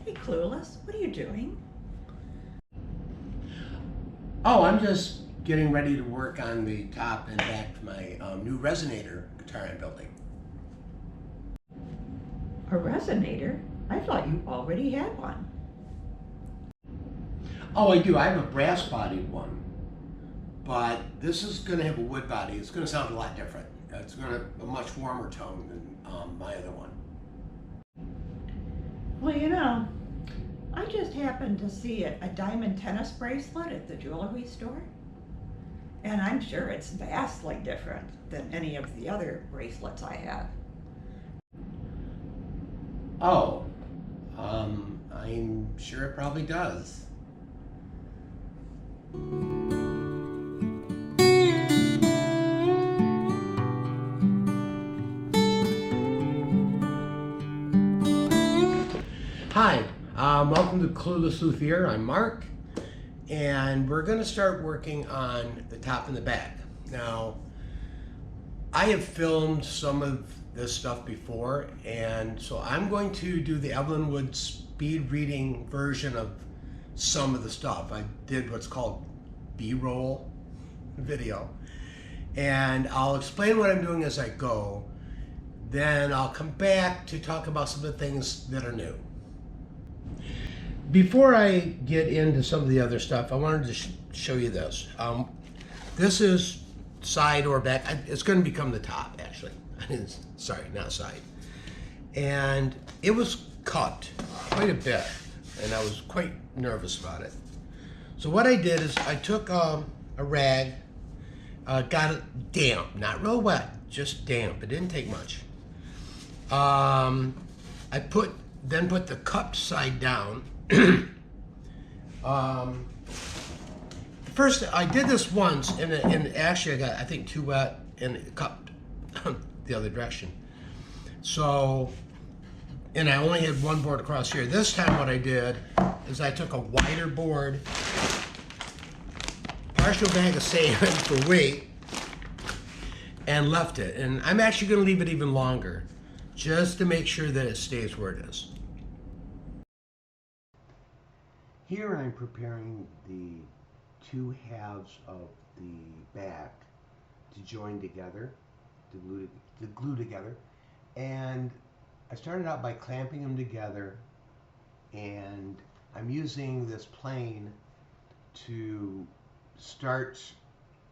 Hey, Clueless, what are you doing? Oh, I'm just getting ready to work on the top and back to my new resonator guitar I'm building. A resonator? I thought you already had one. Oh, I do. I have a brass bodied one, but this is going to have a wood body. It's going to sound a lot different. It's going to have a much warmer tone than my other one. Well, I just happened to see a diamond tennis bracelet at the jewelry store, and I'm sure it's vastly different than any of the other bracelets I have. Oh, I'm sure it probably does. Hi, welcome to Clueless Luthier. I'm Mark, and we're going to start working on the top and the back. Now, I have filmed some of this stuff before, and so I'm going to do the Evelyn Wood speed reading version of some of the stuff. I did what's called B-roll video, and I'll explain what I'm doing as I go. Then I'll come back to talk about some of the things that are new. Before I get into some of the other stuff, I wanted to show you this. This is side or back. It's going to become the top, actually. Sorry, not side. And it was cut quite a bit, and I was quite nervous about it. So what I did is I took a rag, got it damp, not real wet, just damp. It didn't take much. I then put the cupped side down. First, I did this once, and actually I got, I think, too wet and it cupped the other direction. So, and I only had one board across here. This time what I did is I took a wider board, partial bag of sand for weight, and left it. And I'm actually going to leave it even longer, just to make sure that it stays where it is. Here I'm preparing the two halves of the back to join together, to glue together. And I started out by clamping them together, and I'm using this plane to start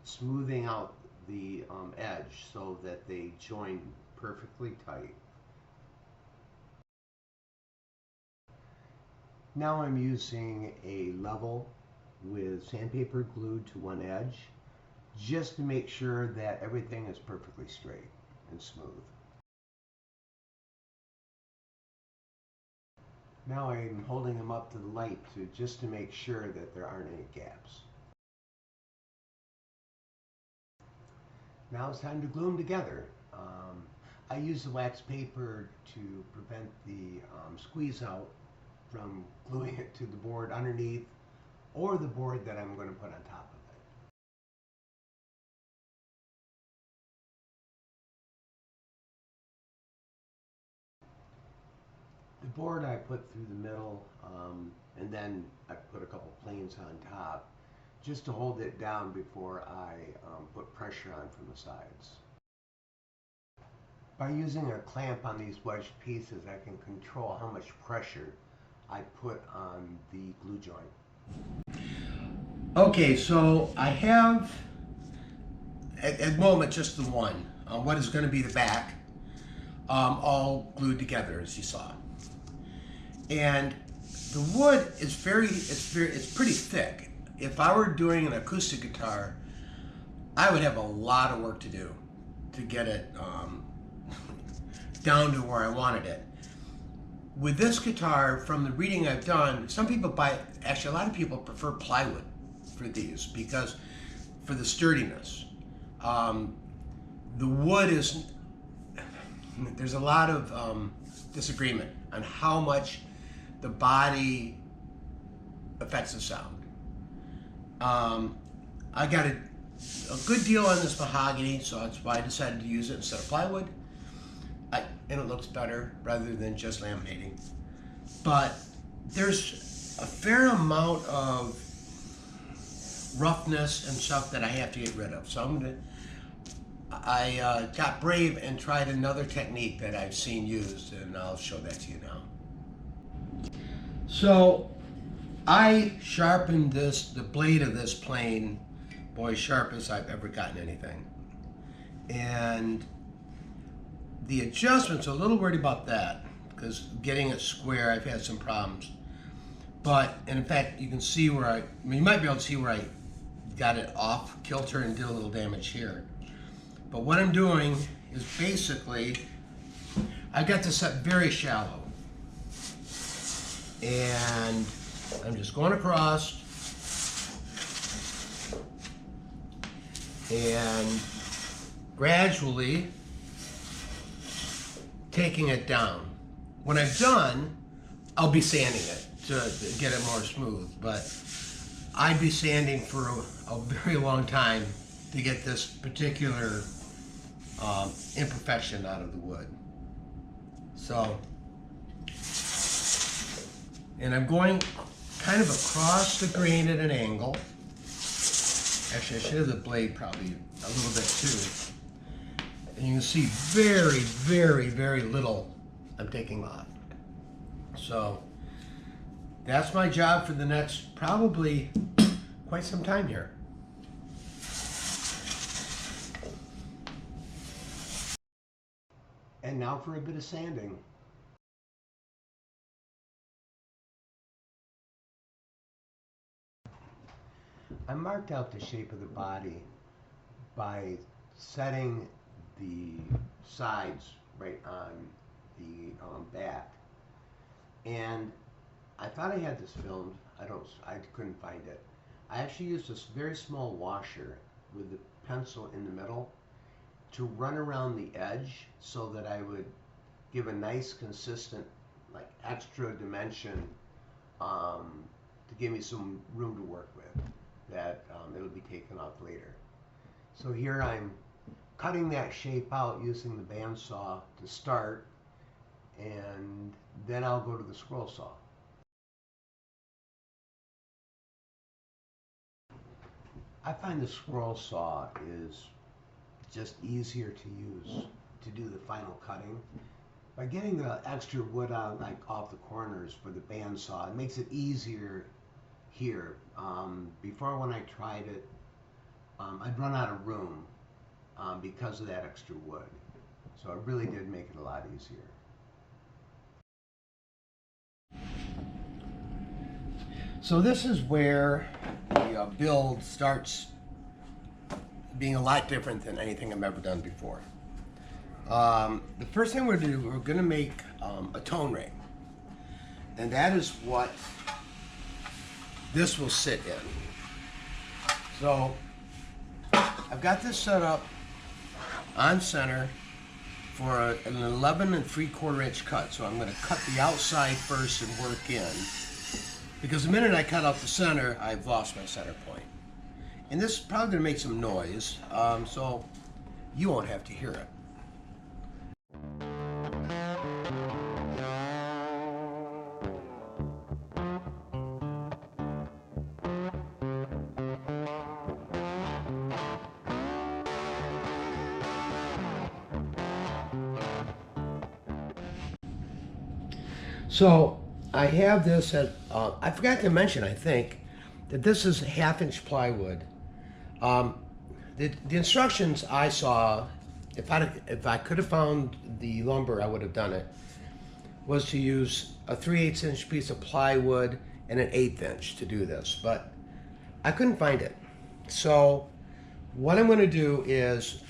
smoothing out the edge so that they join perfectly tight. Now I'm using a level with sandpaper glued to one edge, just to make sure that everything is perfectly straight and smooth. Now I'm holding them up to the light just to make sure that there aren't any gaps. Now it's time to glue them together. I use the wax paper to prevent the squeeze out from gluing it to the board underneath or the board that I'm going to put on top of it. The board I put through the middle, and then I put a couple planes on top just to hold it down before I put pressure on from the sides. By using a clamp on these wedged pieces, I can control how much pressure I put on the glue joint. Okay, so I have at the moment just the one, what is going to be the back, all glued together as you saw. And the wood is it's pretty thick. If I were doing an acoustic guitar, I would have a lot of work to do to get it down to where I wanted it. With this guitar, from the reading I've done, some people actually a lot of people prefer plywood for these because for the sturdiness. The wood there's a lot of disagreement on how much the body affects the sound. I got a good deal on this mahogany, so that's why I decided to use it instead of plywood. And it looks better rather than just laminating. But there's a fair amount of roughness and stuff that I have to get rid of. So I got brave and tried another technique that I've seen used, and I'll show that to you now. So I sharpened the blade of this plane, boy, sharpest I've ever gotten anything. And the adjustments, a little worried about that, because getting it square, I've had some problems. But, and in fact, you can see where you might be able to see where I got it off kilter and did a little damage here. But what I'm doing is basically, I got this set very shallow. And I'm just going across and gradually taking it down. When I'm done, I'll be sanding it to get it more smooth, but I'd be sanding for a very long time to get this particular imperfection out of the wood. So, and I'm going kind of across the grain at an angle. Actually, I should have the blade probably a little bit too. And you can see very, very, very little I'm taking off. So that's my job for the next probably quite some time here. And now for a bit of sanding. I marked out the shape of the body by setting the sides right on the back. And I thought I had this filmed. I couldn't find it. I actually used this very small washer with the pencil in the middle to run around the edge so that I would give a nice consistent like extra dimension to give me some room to work with that it'll be taken off later. So here I'm cutting that shape out using the bandsaw to start, and then I'll go to the scroll saw. I find the scroll saw is just easier to use to do the final cutting. By getting the extra wood out, like off the corners for the bandsaw, it makes it easier here. Before when I tried it, I'd run out of room because of that extra wood. So it really did make it a lot easier. So this is where the build starts being a lot different than anything I've ever done before. The first thing we're going to do, we're going to make a tone ring. And that is what this will sit in. So I've got this set up on center for an 11 3/4 inch cut. So I'm going to cut the outside first and work in. Because the minute I cut out the center, I've lost my center point. And this is probably going to make some noise, so you won't have to hear it. So I have this at, I forgot to mention, I think, that this is 1/2 inch plywood. The instructions I saw, if I could have found the lumber, I would have done it, was to use a 3/8 inch piece of plywood and an 1/8 inch to do this, but I couldn't find it. So what I'm going to do is,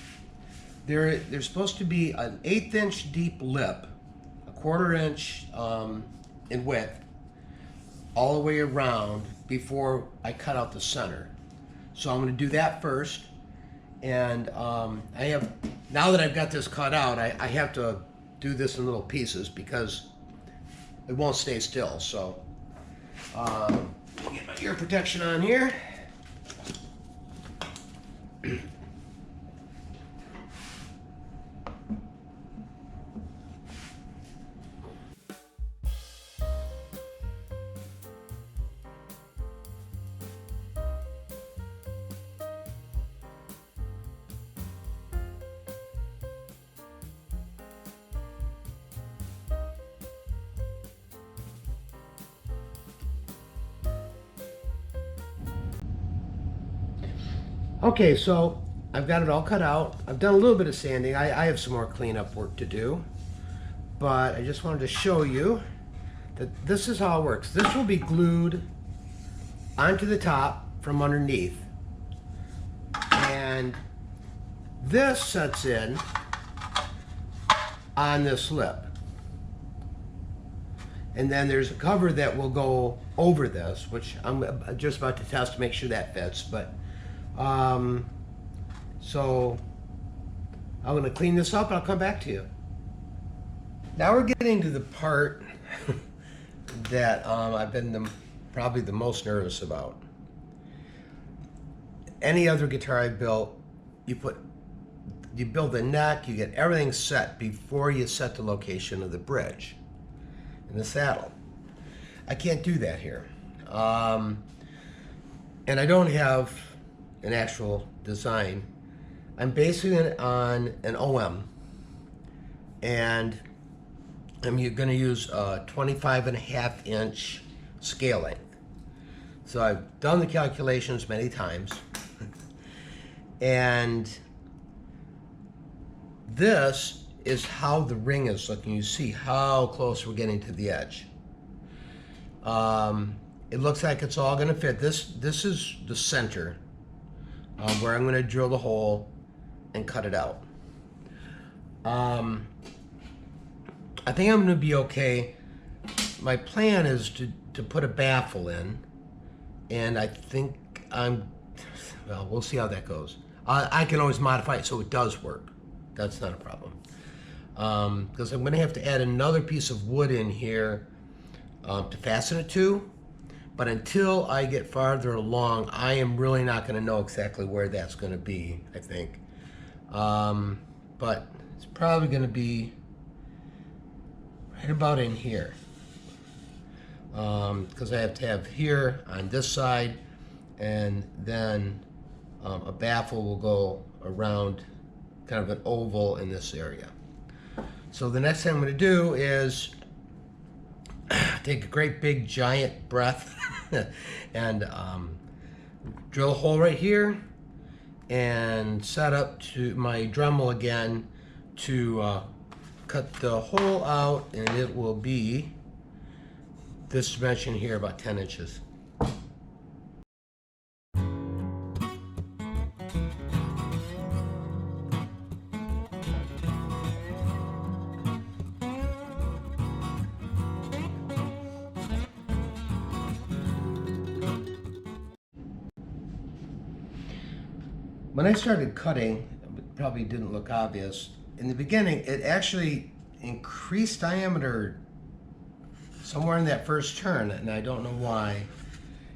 there's supposed to be an 1/8 inch deep lip, a 1/4 inch in width, all the way around before I cut out the center. So I'm going to do that first, and now that I've got this cut out, I have to do this in little pieces because it won't stay still. So get my ear protection on here. Okay, so I've got it all cut out. I've done a little bit of sanding. I have some more cleanup work to do, but I just wanted to show you that this is how it works. This will be glued onto the top from underneath, and this sets in on this lip. And then there's a cover that will go over this, which I'm just about to test to make sure that fits. But so I'm going to clean this up and I'll come back to you. Now we're getting to the part that I've been probably the most nervous about. Any other guitar I built, you build the neck, you get everything set before you set the location of the bridge and the saddle. I can't do that here. And I don't have an actual design. I'm basing it on an OM, and I'm going to use a 25.5-inch scale length. So I've done the calculations many times, and this is how the ring is looking. You see how close we're getting to the edge. It looks like it's all going to fit. This is the center where I'm going to drill the hole and cut it out. I think I'm going to be okay. My plan is to put a baffle in, and I think well, we'll see how that goes. I can always modify it so it does work. That's not a problem. Because I'm going to have to add another piece of wood in here to fasten it to. But until I get farther along, I am really not going to know exactly where that's going to be, I think. But it's probably going to be right about in here. Because I have to have here on this side, and then a baffle will go around kind of an oval in this area. So the next thing I'm going to do is take a great big giant breath and drill a hole right here and set up to my Dremel again to cut the hole out, and it will be this dimension here, about 10 inches. When I started cutting, it probably didn't look obvious. In the beginning, it actually increased diameter somewhere in that first turn, and I don't know why.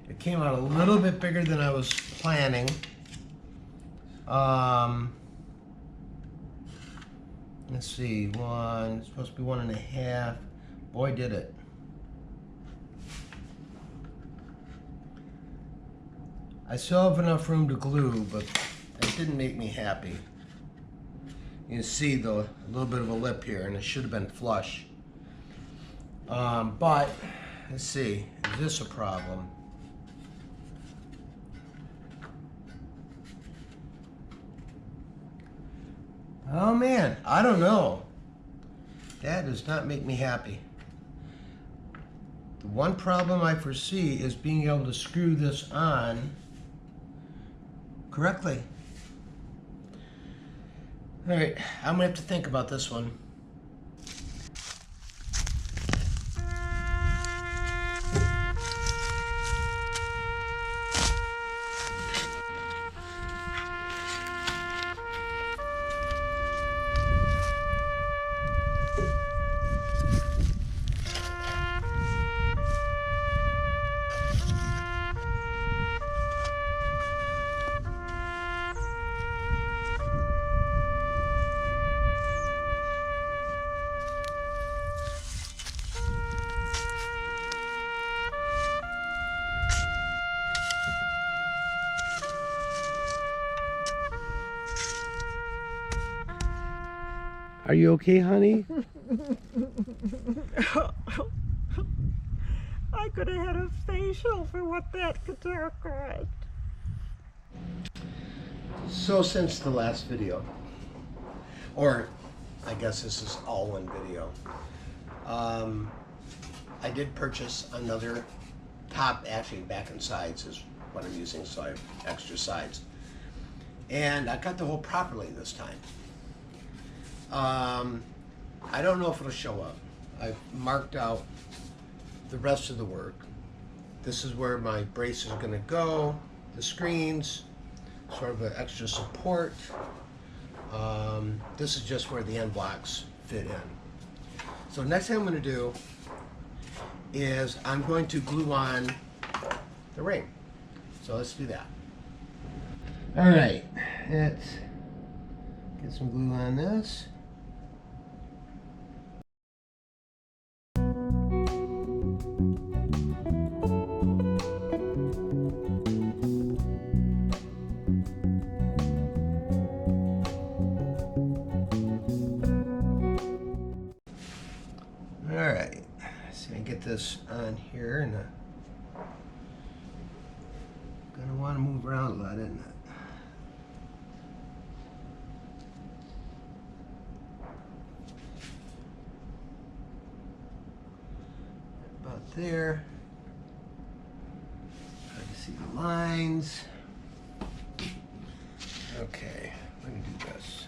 It came out a little bit bigger than I was planning. Let's see, it's supposed to be 1.5. Boy, did it. I still have enough room to glue, but it didn't make me happy. You can see a little bit of a lip here, and it should have been flush. But let's see, is this a problem? Oh man, I don't know. That does not make me happy. The one problem I foresee is being able to screw this on correctly. All right, I'm gonna have to think about this one. Are you okay, honey? I could have had a facial for what that guitar cost. So since the last video, or I guess this is all one video, I did purchase another top, actually back and sides is what I'm using, so I have extra sides. And I cut the hole properly this time. I don't know if it'll show up. I've marked out the rest of the work. This is where my brace is going to go, the screens, sort of an extra support. This is just where the end blocks fit in. So next thing I'm going to do is I'm going to glue on the ring. So let's do that. All right, let's get some glue on this. All right, so I get this on here, and gonna want to move around a lot, isn't it? About there. Try to see the lines. Okay, let me do this.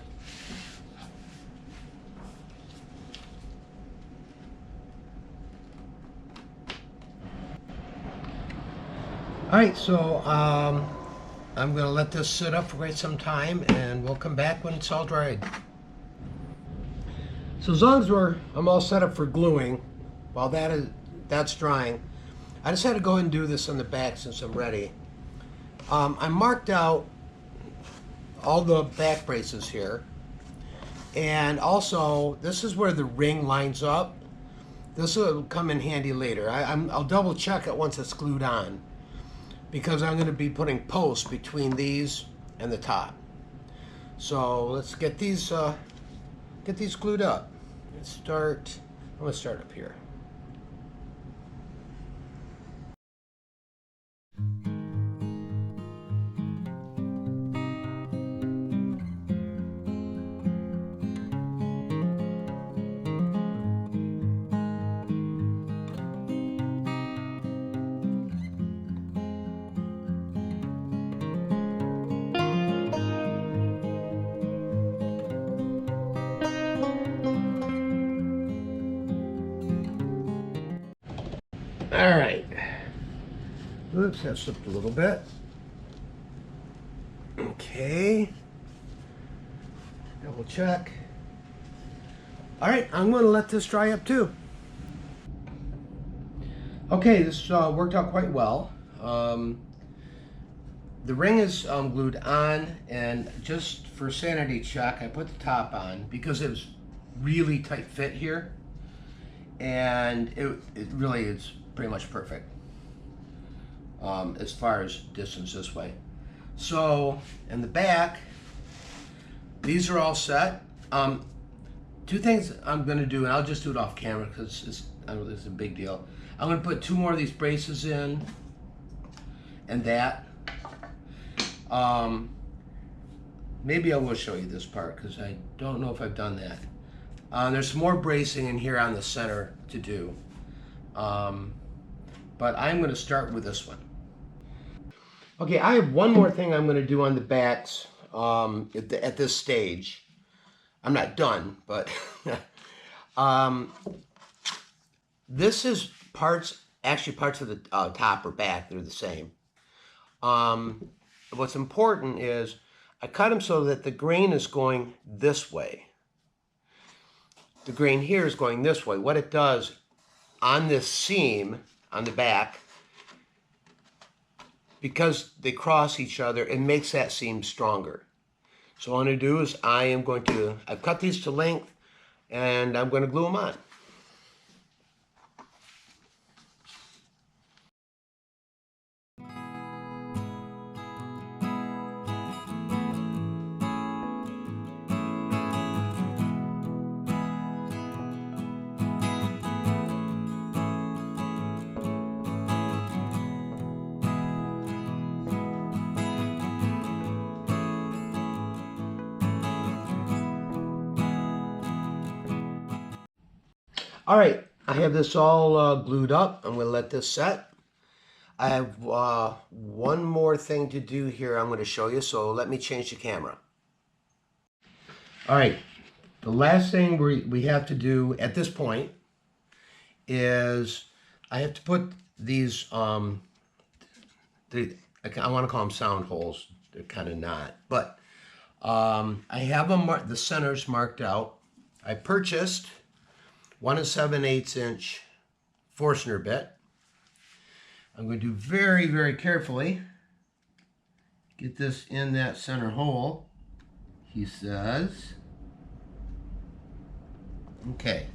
All right, so I'm gonna let this sit up for quite some time, and we'll come back when it's all dried. So as long as I'm all set up for gluing, while that's drying, I decided to go ahead and do this on the back since I'm ready. I marked out all the back braces here, and also this is where the ring lines up. This will come in handy later. I'll double check it once it's glued on, because I'm going to be putting posts between these and the top. So let's get these glued up. I'm going to start up here. All right. Oops, that slipped a little bit. Okay. Double check. All right, I'm going to let this dry up too. Okay, this worked out quite well. The ring is glued on, and just for sanity check, I put the top on because it was really tight fit here, and it really is pretty much perfect as far as distance this way. So in the back, these are all set. Two things I'm going to do, and I'll just do it off camera because I know this is a big deal. I'm going to put 2 more of these braces in, and that. Maybe I will show you this part because I don't know if I've done that. There's some more bracing in here on the center to do. But I'm going to start with this one. Okay, I have one more thing I'm going to do on the backs at this stage. I'm not done, but this is parts of the top or back. They're the same. What's important is I cut them so that the grain is going this way. The grain here is going this way. What it does on this seam on the back, because they cross each other, it makes that seam stronger. So what I'm going to do is I've cut these to length, and I'm going to glue them on. All right, I have this all glued up. I'm going to let this set. I have one more thing to do here I'm going to show you, so let me change the camera. All right, the last thing we have to do at this point is I have to put these, I want to call them sound holes. They're kind of not, but I have them the centers marked out. I purchased 1 7/8 inch Forstner bit. I'm going to do very, very carefully get this in that center hole, he says. Okay.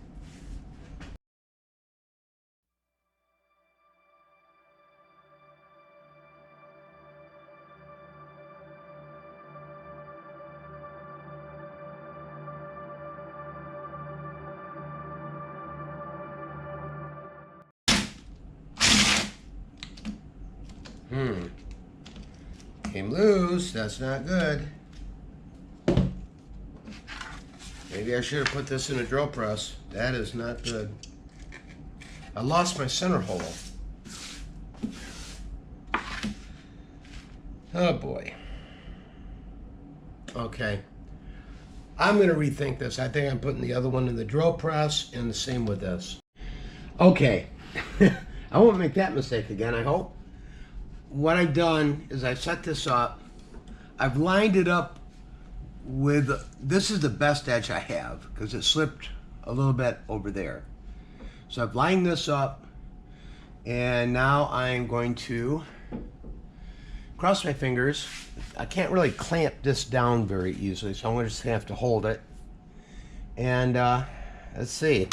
Came loose. That's not good. Maybe I should have put this in a drill press. That is not good. I lost my center hole. Oh boy. Okay. I'm going to rethink this. I think I'm putting the other one in the drill press, and the same with this. Okay. I won't make that mistake again, I hope. What I've done is I've set this up. I've lined it up with, this is the best edge I have because it slipped a little bit over there. So I've lined this up, and now I'm going to cross my fingers. I can't really clamp this down very easily, so I'm just gonna have to hold it. And let's see.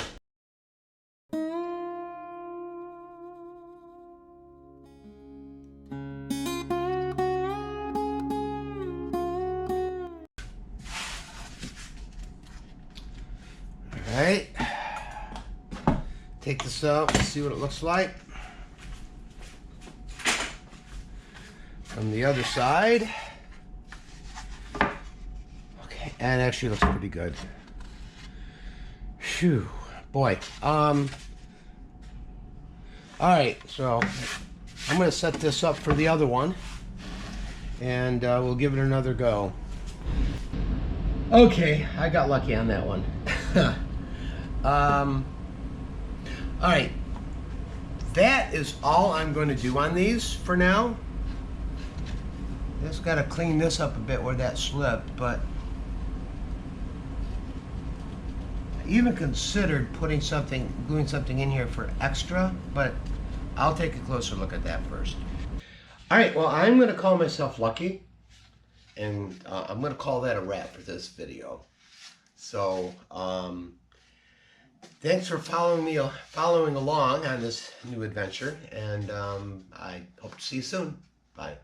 All right, take this out and see what it looks like. From the other side. Okay, and it actually looks pretty good. Phew, boy. All right, so I'm gonna set this up for the other one, and we'll give it another go. Okay, I got lucky on that one. All right, that is all I'm going to do on these for now. Just got to clean this up a bit where that slipped, but I even considered doing something in here for extra, but I'll take a closer look at that first. All right, well, I'm going to call myself lucky, and I'm going to call that a wrap for this video. So, thanks for following along on this new adventure, and I hope to see you soon. Bye.